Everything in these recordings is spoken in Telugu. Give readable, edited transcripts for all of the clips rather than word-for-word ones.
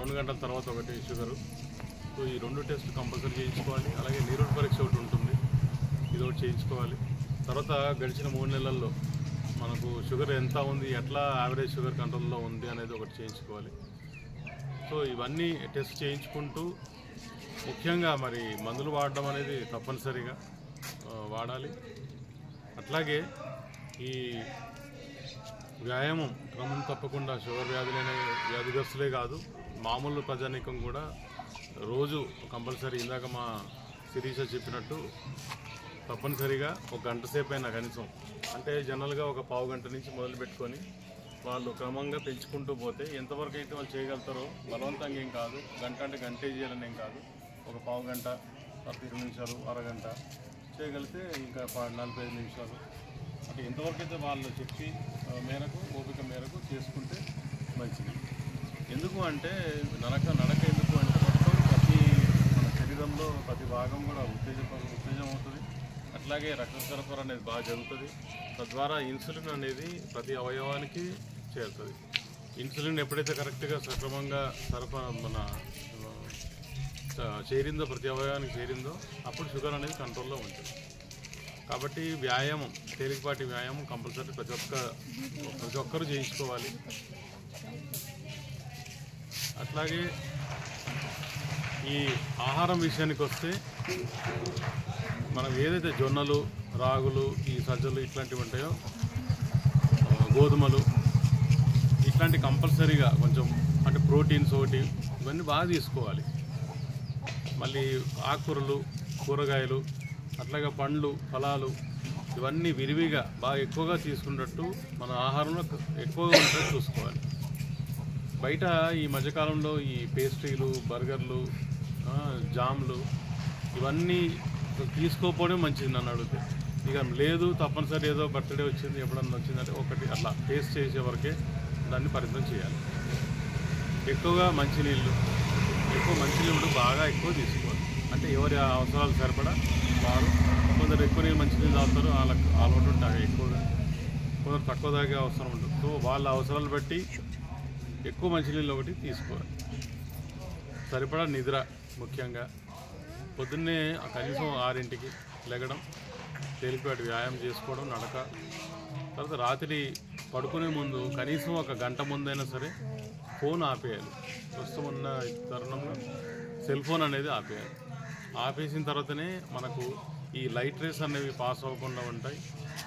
2 గంటల తర్వాత ఒకటి షుగరు. సో ఈ 2 టెస్టులు కంపల్సరీ చేయించుకోవాలి. అలాగే నీరుడు పరీక్ష ఒకటి ఉంటుంది, ఇది ఒకటి చేయించుకోవాలి. తర్వాత గడిచిన 3 నెలల్లో మనకు షుగర్ ఎంత ఉంది, ఎట్లా యావరేజ్ షుగర్ కంట్రోల్లో ఉంది అనేది ఒకటి చేయించుకోవాలి. సో ఇవన్నీ టెస్ట్ చేయించుకుంటూ ముఖ్యంగా మరి మందులు వాడడం అనేది తప్పనిసరిగా వాడాలి. అట్లాగే ఈ వ్యాయామం క్రమం తప్పకుండా షుగర్ వ్యాధిగ్రస్తులే కాదు, మామూలు ప్రజానీకం కూడా రోజు కంపల్సరీ, ఇందాక మా శిరీష చెప్పినట్టు తప్పనిసరిగా 1 గంట సేపు అయినా కనీసం, అంటే జనరల్గా ఒక పావు గంట నుంచి మొదలు పెట్టుకొని వాళ్ళు క్రమంగా పెంచుకుంటూ పోతే ఎంతవరకు అయితే వాళ్ళు చేయగలుగుతారో, బలవంతంగా ఏం కాదు, గంట అంటే గంటే చేయాలని ఏం కాదు, ఒక పావు గంట, 20 నిమిషాలు, అరగంట చేయగలిగితే ఇంకా 45 నిమిషాలు, అంటే ఎంతవరకు అయితే వాళ్ళు చెప్పి మేరకు ఓపిక మేరకు చేసుకుంటే మంచిది. ఎందుకు అంటే నడక ఎందుకు అంటే మొత్తం మన శరీరంలో ప్రతి భాగం కూడా ఉత్తేజం అవుతుంది. అట్లాగే రక్త సరఫరా అనేది బాగా జరుగుతుంది. తద్వారా ఇన్సులిన్ అనేది ప్రతి అవయవానికి చేరుతుంది. ఇన్సులిన్ ఎప్పుడైతే కరెక్ట్గా సక్రమంగా మన చేరిందో, ప్రతి అవయవానికి చేరిందో, అప్పుడు షుగర్ అనేది కంట్రోల్లో ఉంటుంది. కాబట్టి వ్యాయామం, తేలికపాటి వ్యాయామం కంపల్సరీ ప్రతి ఒక్కరూ చేయించుకోవాలి. అట్లాగే ఈ ఆహారం విషయానికి వస్తే మనం ఏదైతే జొన్నలు, రాగులు, ఈ సజ్జలు ఇట్లాంటివి ఉంటాయో, గోధుమలు ఇట్లాంటి కంపల్సరీగా కొంచెం, అంటే ప్రోటీన్స్ ఒకటి, ఇవన్నీ బాగా తీసుకోవాలి. మళ్ళీ ఆకుకూరలు, కూరగాయలు, అట్లాగే పండ్లు, ఫలాలు ఇవన్నీ విరివిగా బాగా ఎక్కువగా తీసుకున్నట్టు మన ఆహారంలో ఎక్కువగా ఉండేట్టు చూసుకోవాలి. బయట ఈ మధ్యకాలంలో ఈ పేస్ట్రీలు, బర్గర్లు, జామ్లు ఇవన్నీ తీసుకోకపోవడం మంచిది నన్ను అడిగితే. ఇక లేదు తప్పనిసరి ఏదో బర్త్డే వచ్చింది, ఎప్పుడన్నా వచ్చిందంటే ఒకటి అట్లా టేస్ట్ చేసే వరకే దాన్ని పరిమితం చేయాలి. ఎక్కువగా మంచినీళ్ళు బాగా ఎక్కువ తీసుకోవాలి. అంటే ఎవరి అవసరాలు సరిపడా వారు, కొందరు ఎక్కువ నీళ్ళు మంచినీళ్ళు తాగుతారు, వాళ్ళకి అలవాటు ఉంటుంది ఎక్కువగా, కొందరు తక్కువ తాగే అవసరం ఉంటుంది. సో వాళ్ళ అవసరాలు బట్టి ఎక్కువ మంచినీళ్ళు ఒకటి తీసుకోవాలి. సరిపడా నిద్ర, ముఖ్యంగా పొద్దున్నే కనీసం 6ంటికి లెగడం, తేలికపాటి వ్యాయామం చేసుకోవడం, నడక. తర్వాత రాత్రి పడుకునే ముందు కనీసం 1 గంట ముందైనా సరే ఫోన్ ఆపేయాలి. ప్రస్తుతం ఉన్న తరుణంలో సెల్ ఫోన్ అనేది ఆపేయాలి. ఆపేసిన తర్వాతనే మనకు ఈ లైట్ రేస్ అనేవి పాస్ అవ్వకుండా ఉంటాయి.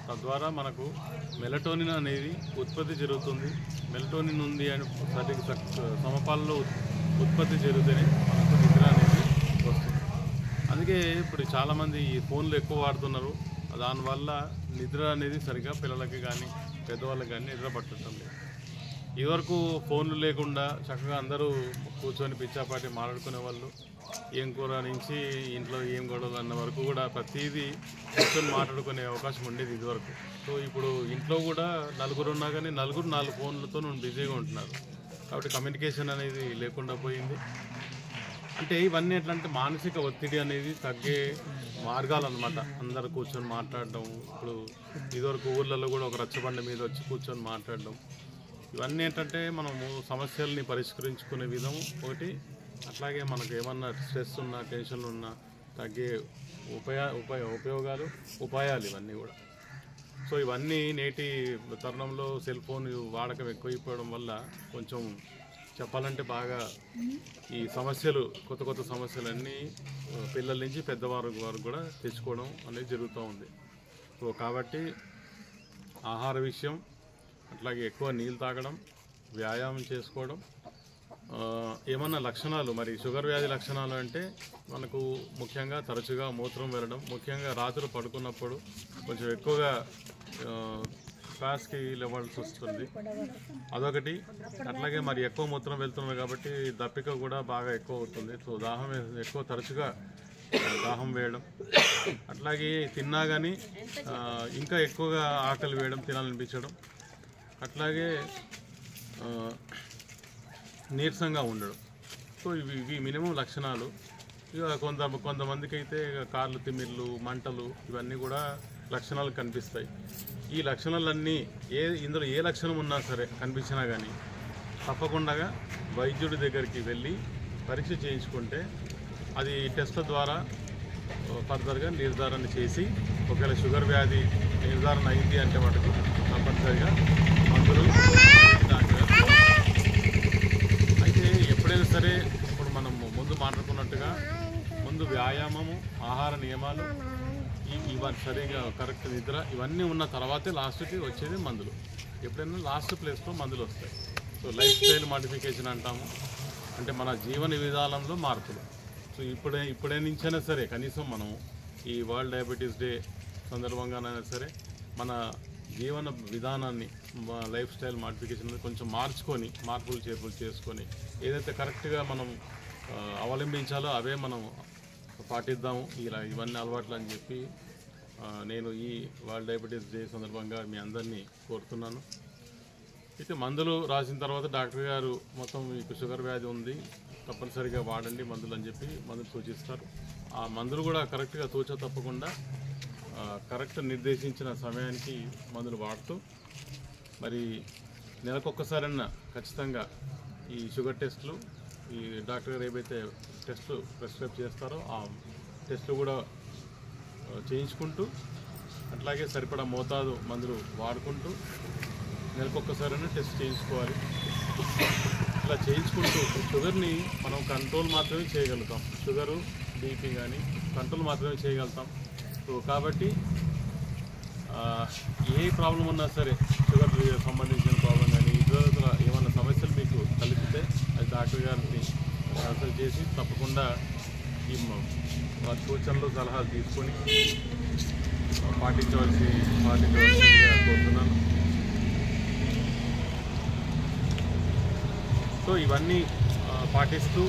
తద్వారా మనకు మెలటోనిన్ అనేది ఉత్పత్తి జరుగుతుంది. మెలటోనిన్ ఉంది అని సమపాలలో ఉత్పత్తి జరిగితేనే మనకు నిద్ర అనేది వస్తుంది. అందుకే ఇప్పుడు చాలామంది ఈ ఫోన్లు ఎక్కువ వాడుతున్నారు. దానివల్ల నిద్ర అనేది సరిగ్గా పిల్లలకి కానీ పెద్దవాళ్ళకి కానీ నిద్ర పట్టడం లేదు. ఇదివరకు ఫోన్లు లేకుండా చక్కగా అందరూ కూర్చొని పిచ్చాపాటి మాట్లాడుకునే వాళ్ళు. ఏం కూర నుంచి ఇంట్లో ఏం గొడవలు అన్న వరకు కూడా ప్రతిదీ కూర్చొని మాట్లాడుకునే అవకాశం ఉండేది ఇదివరకు. సో ఇప్పుడు ఇంట్లో కూడా నలుగురు ఉన్నా కానీ నలుగురు 4 ఫోన్లతో బిజీగా ఉంటున్నారు. కాబట్టి కమ్యూనికేషన్ అనేది లేకుండా పోయింది. అంటే ఇవన్నీ ఎట్లా అంటే మానసిక ఒత్తిడి అనేది తగ్గే మార్గాలు అన్నమాట. అందరూ కూర్చొని మాట్లాడడం, ఇప్పుడు ఇదివరకు ఊర్లలో కూడా ఒక రచ్చబండ మీద వచ్చి కూర్చొని మాట్లాడడం, ఇవన్నీ ఏంటంటే మనము సమస్యల్ని పరిష్కరించుకునే విధం ఒకటి. అట్లాగే మనకు ఏమన్నా స్ట్రెస్ ఉన్నా, టెన్షన్లు ఉన్నా తగ్గే ఉపాయాలు ఇవన్నీ కూడా. సో ఇవన్నీ నేటి తరుణంలో సెల్ ఫోన్ వాడకం ఎక్కువైపోవడం వల్ల కొంచెం చెప్పాలంటే బాగా ఈ సమస్యలు, కొత్త సమస్యలన్నీ పిల్లల నుంచి పెద్దవారు వరకు కూడా తెచ్చుకోవడం అనేది జరుగుతూ ఉంది. సో కాబట్టి ఆహార విషయం, అట్లాగే ఎక్కువ నీళ్ళు తాగడం, వ్యాయామం చేసుకోవడం. ఏమన్నా లక్షణాలు, మరి షుగర్ వ్యాధి లక్షణాలు అంటే మనకు ముఖ్యంగా తరచుగా మూత్రం వెళ్ళడం, ముఖ్యంగా రాత్రి పడుకున్నప్పుడు కొంచెం ఎక్కువగా ఫ్యాస్కి లెవెల్స్ వస్తుంది, అదొకటి. అట్లాగే మరి ఎక్కువ మూత్రం వెళ్తున్నారు కాబట్టి దప్పిక కూడా బాగా ఎక్కువ అవుతుంది. సో తరచుగా దాహం వేయడం, అట్లాగే తిన్నా కానీ ఇంకా ఎక్కువగా ఆకలి వేయడం, తినాలనిపించడం, అట్లాగే నీరసంగా ఉండడం. సో ఇవి మినిమం లక్షణాలు. ఇక కొంతమందికి అయితే కార్లు తిమ్మిర్లు, మంటలు ఇవన్నీ కూడా లక్షణాలు కనిపిస్తాయి. ఈ లక్షణాలన్నీ ఇందులో ఏ లక్షణం ఉన్నా సరే కనిపించినా కానీ తప్పకుండా వైద్యుడి దగ్గరికి వెళ్ళి పరీక్ష చేయించుకుంటే అది టెస్ట్ల ద్వారా ఫర్దర్గా నిర్ధారణ చేసి ఒకవేళ షుగర్ వ్యాధి నిర్ధారణ అయింది అంటే మటుకు తప్పనిసరిగా మందులు. అయితే ఎప్పుడైనా సరే ఇప్పుడు మనం ముందు మాట్లాడుకున్నట్టుగా ముందు వ్యాయామము, ఆహార నియమాలు, ఇవన్నీ సరిగా కరెక్ట్ నిద్ర ఇవన్నీ ఉన్న తర్వాతే లాస్ట్కి వచ్చేది మందులు. ఎప్పుడైనా లాస్ట్ ప్లేస్లో మందులు వస్తాయి. సో లైఫ్ స్టైల్ మాడిఫికేషన్ అంటాము, అంటే మన జీవన విధానంలో మార్పులు. సో ఇప్పుడే నుంచైనా సరే కనీసం మనం ఈ వరల్డ్ డయాబెటీస్ డే సందర్భంగానైనా సరే మన జీవన విధానాన్ని, లైఫ్ స్టైల్ మాడిఫికేషన్ కొంచెం మార్చుకొని మార్పులు చేర్పులు చేసుకొని ఏదైతే కరెక్ట్గా మనం అవలంబించాలో అవే మనం పాటిద్దాము ఇవన్నీ అలవాట్లు అని చెప్పి నేను ఈ వరల్డ్ డయాబెటీస్ డే సందర్భంగా మీ అందరినీ కోరుతున్నాను. అయితే మందులు రాసిన తర్వాత డాక్టర్ గారు మొత్తం మీకు షుగర్ వ్యాధి ఉంది తప్పనిసరిగా వాడండి మందులు అని చెప్పి మందులు సూచిస్తారు. ఆ మందులు కూడా కరెక్ట్గా తూచ తప్పకుండా కరెక్ట్ నిర్దేశించిన సమయానికి మందులు వాడుతూ మరి నెలకొక్కసారన్నా ఖచ్చితంగా ఈ షుగర్ టెస్టులు ఈ డాక్టర్ గారు ఏవైతే టెస్టులు ప్రిస్క్రైబ్ చేస్తారో ఆ టెస్టులు కూడా చేయించుకుంటూ అట్లాగే సరిపడా మోతాదు మందులు వాడుకుంటూ నెలకొక్కసారైనా టెస్ట్ చేయించుకోవాలి. ఇలా చేయించుకుంటూ షుగర్ని మనం కంట్రోల్ మాత్రమే చేయగలుగుతాం. షుగరు, బీపీ కానీ కంట్రోల్ మాత్రమే చేయగలుగుతాం. సో కాబట్టి ఏ ప్రాబ్లం ఉన్నా సరే షుగర్ సంబంధించిన ప్రాబ్లం కానీ ఇతర ఏమన్నా సమస్యలు మీకు కలిపితే అది డాక్టర్ గారిని కన్సల్ట్ చేసి తప్పకుండా ఈ వారి సూచనలు సలహాలు తీసుకొని పాటించవలసిందిగా కోరుతున్నాను. సో ఇవన్నీ పాటిస్తూ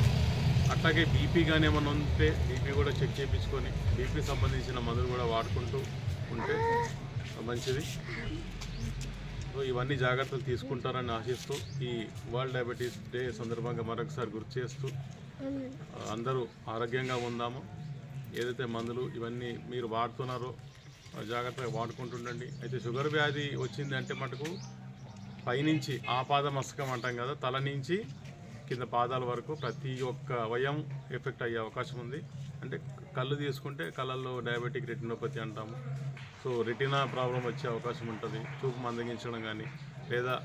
అట్లాగే బీపీ కానీ ఏమైనా ఉంటే బీపీ కూడా చెక్ చేయించుకొని బీపీ సంబంధించిన మందులు కూడా వాడుకుంటూ ఉంటే మంచిది. సో ఇవన్నీ జాగ్రత్తలు తీసుకుంటారని ఆశిస్తూ ఈ వరల్డ్ డయాబెటీస్ డే సందర్భంగా మరొకసారి గుర్తు చేస్తూ అందరూ ఆరోగ్యంగా ఉందాము. ఏదైతే మందులు ఇవన్నీ మీరు వాడుతున్నారో జాగ్రత్తగా వాడుకుంటుండండి. అయితే షుగర్ వ్యాధి వచ్చింది అంటే మటుకు పైనుంచి ఆపాదమస్తకం అంటాం కదా, తల నుంచి కింద పాదాల వరకు ప్రతి ఒక్క అవయవం ఎఫెక్ట్ అయ్యే అవకాశం ఉంది. అంటే కళ్ళు తీసుకుంటే కళ్ళల్లో డయాబెటిక్ రెటినోపతి అంటాము. సో రెటినా ప్రాబ్లం వచ్చే అవకాశం ఉంటుంది. చూపు మందగించడం కానీ లేదా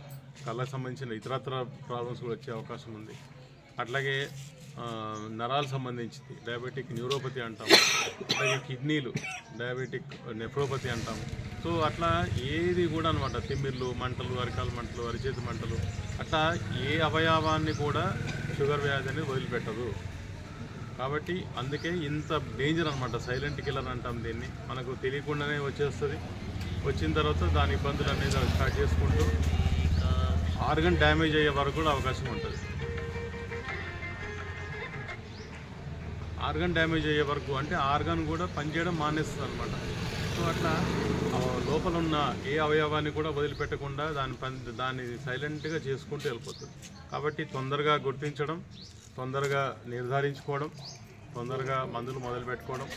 కళ్ళకు సంబంధించిన ఇతరత్ర ప్రాబ్లమ్స్ కూడా వచ్చే అవకాశం ఉంది. అట్లాగే నరాలకు సంబంధించింది డయాబెటిక్ న్యూరోపతి అంటాము. అట్లాగే కిడ్నీలు డయాబెటిక్ నెఫ్రోపతి అంటాము. సో అట్లా ఏది కూడా అనమాట తిమ్మిర్లు, మంటలు, అరికాల మంటలు, అరిచేతి మంటలు అట్లా ఏ అవయవాన్ని కూడా షుగర్ వ్యాధి అనేది వదిలిపెట్టదు. కాబట్టి అందుకే ఇంత డేంజర్ అనమాట, సైలెంట్ కిల్లర్ అంటాం దీన్ని. మనకు తెలియకుండానే వచ్చేస్తుంది. వచ్చిన తర్వాత దాని ఇబ్బందులు అనేది స్టార్ట్ చేసుకుంటూ ఆర్గన్ డ్యామేజ్ అయ్యే వరకు కూడా అవకాశం ఉంటుంది. ఆర్గన్ డ్యామేజ్ అయ్యే వరకు అంటే ఆర్గన్ కూడా పనిచేయడం మానేస్తుంది అనమాట. సో అట్లా లోపల ఉన్న ఏ అవయవాన్ని కూడా వదిలిపెట్టకుండా దాన్ని సైలెంట్గా చేసుకుంటూ వెళ్ళిపోతుంది. కాబట్టి తొందరగా గుర్తించడం, తొందరగా నిర్ధారించుకోవడం, తొందరగా మందులు మొదలుపెట్టుకోవడం,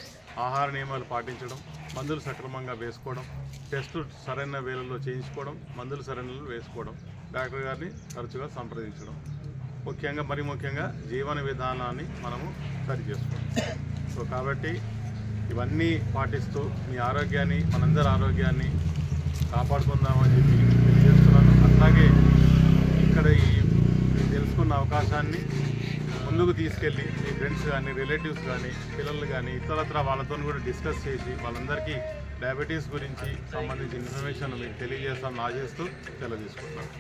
ఆహార నియమాలు పాటించడం, మందులు సక్రమంగా వేసుకోవడం, టెస్టులు సరైన వేళల్లో చేయించుకోవడం, మందులు సరైన వేసుకోవడం, డాక్టర్ గారిని తరచుగా సంప్రదించడం, మరీ ముఖ్యంగా జీవన విధానాన్ని మనము సరి చేసుకోవడం. సో కాబట్టి ఇవన్నీ పాటిస్తూ మీ ఆరోగ్యాన్ని, మనందరి ఆరోగ్యాన్ని కాపాడుకుందామని చెప్పి తెలియజేస్తున్నాను. అట్లాగే ఇక్కడ ఈ తెలుసుకున్న అవకాశాన్ని ముందుకు తీసుకెళ్ళి మీ ఫ్రెండ్స్ కానీ, రిలేటివ్స్ కానీ, పిల్లలు కానీ ఇతరత్ర వాళ్ళతో కూడా డిస్కస్ చేసి వాళ్ళందరికీ డయాబెటీస్ గురించి సంబంధించిన ఇన్ఫర్మేషన్ మీకు తెలియజేస్తామని ఆశిస్తూ సెలవు తీసుకుంటున్నాను.